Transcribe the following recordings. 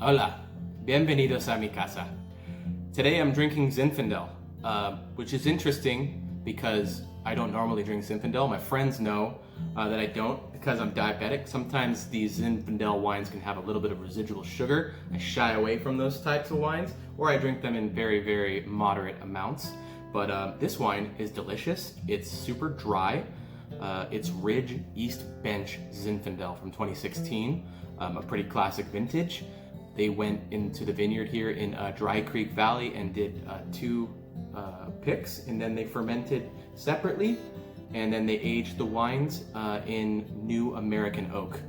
Hola, bienvenidos a mi casa. Today I'm drinking Zinfandel, which is interesting because I don't normally drink Zinfandel. My friends know that I don't because I'm diabetic. Sometimes these Zinfandel wines can have a little bit of residual sugar. I shy away from those types of wines, or I drink them in very, very moderate amounts. But this wine is delicious. It's super dry. It's Ridge East Bench Zinfandel from 2016, a pretty classic vintage. They went into the vineyard here in Dry Creek Valley and did two picks, and then they fermented separately, and then they aged the wines in New American Oak.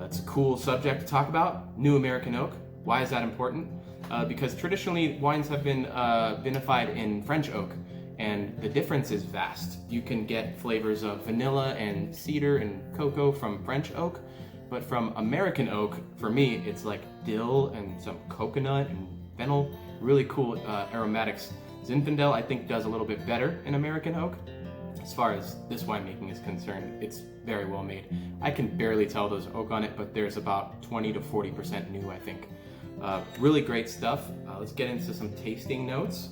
That's a cool subject to talk about, New American Oak. Why is that important? Because traditionally wines have been vinified in French oak, and the difference is vast. You can get flavors of vanilla and cedar and cocoa from French oak, but from American oak, for me, it's like dill and some coconut and fennel, really cool aromatics. Zinfandel, I think, does a little bit better in American oak. As far as this winemaking is concerned, it's very well made. I can barely tell there's oak on it, but there's about 20 to 40% new, I think. Really great stuff. Let's get into some tasting notes.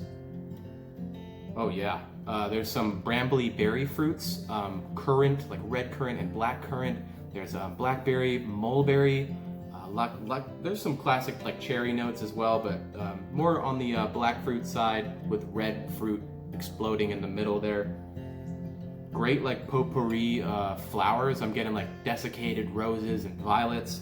Oh yeah, there's some brambly berry fruits, currant, like red currant and black currant. There's blackberry, mulberry, there's some classic like cherry notes as well, but more on the black fruit side with red fruit exploding in the middle there. Great like potpourri flowers. I'm getting like desiccated roses and violets.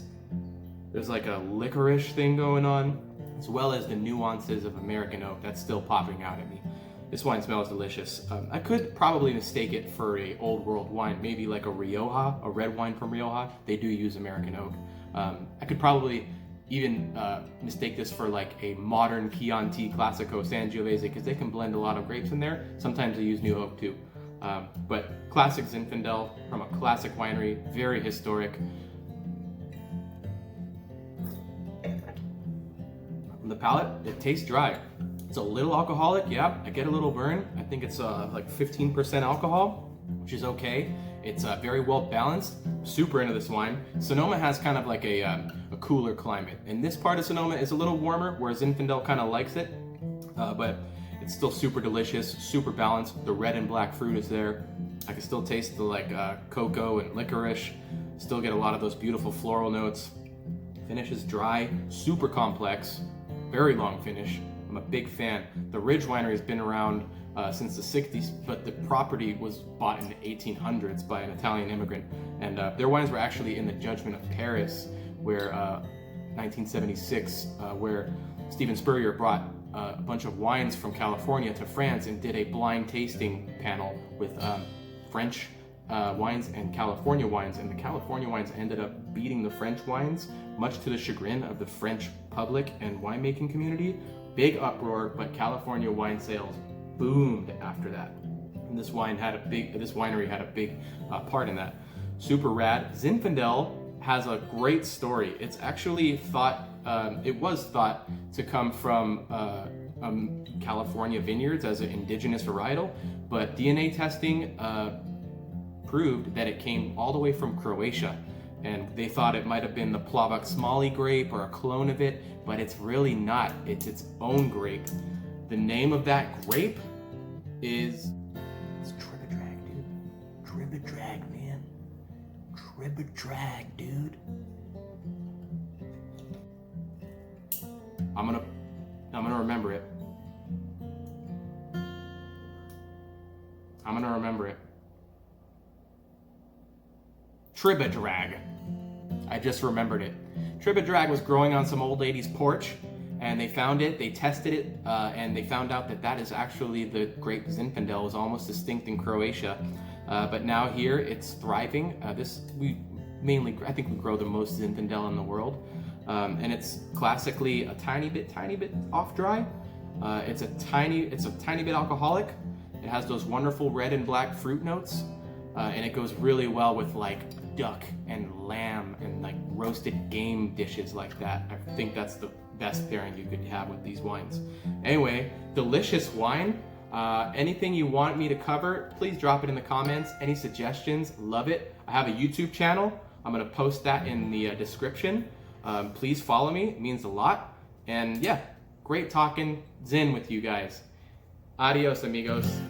There's like a licorice thing going on, as well as the nuances of American oak that's still popping out at me. This wine smells delicious. I could probably mistake it for a old world wine, maybe like a Rioja, a red wine from Rioja. They do use American oak. I could probably even mistake this for like a modern Chianti Classico Sangiovese because they can blend a lot of grapes in there. Sometimes they use new oak too. But classic Zinfandel from a classic winery, very historic. On the palate, it tastes dry. It's a little alcoholic, yeah, I get a little burn. I think it's like 15% alcohol, which is okay. It's very well balanced. Super into this wine. Sonoma has kind of like a cooler climate, and this part of Sonoma is a little warmer, whereas Zinfandel kind of likes it, but it's still super delicious, super balanced. The red and black fruit is there. I can still taste the like cocoa and licorice. Still get a lot of those beautiful floral notes. Finish is dry, super complex, very long finish. I'm a big fan. The Ridge Winery has been around since the 60s, but the property was bought in the 1800s by an Italian immigrant. And their wines were actually in the Judgment of Paris, where 1976, where Stephen Spurrier brought a bunch of wines from California to France and did a blind tasting panel with French wines and California wines. And the California wines ended up beating the French wines, much to the chagrin of the French public and winemaking community. Big uproar, but California wine sales boomed after that. And this winery had a big part in that. Super rad. Zinfandel has a great story. It's actually it was thought to come from California vineyards as an indigenous varietal, but DNA testing proved that it came all the way from Croatia. And they thought it might have been the Plavac Smalley grape or a clone of it, but it's really not. It's its own grape. The name of that grape is Tribidrag, dude. Tribidrag, man. Tribidrag, dude. I'm gonna remember it. I'm gonna remember it. Tribidrag. I just remembered it. Tribidrag was growing on some old lady's porch, and they found it, they tested it, and they found out that that is actually the grape Zinfandel. Was almost extinct in Croatia, but now here it's thriving. I think we grow the most Zinfandel in the world, and it's classically a tiny bit off dry. It's a tiny bit alcoholic. It has those wonderful red and black fruit notes, and it goes really well with like duck and lamb and like roasted game dishes like that. I think that's the best pairing you could have with these wines. Anyway, delicious wine. Anything you want me to cover, please drop it in the comments. Any suggestions, love it. I have a YouTube channel. I'm gonna post that in the description. Please follow me. It means a lot. And yeah, great talking Zin with you guys. Adios, amigos.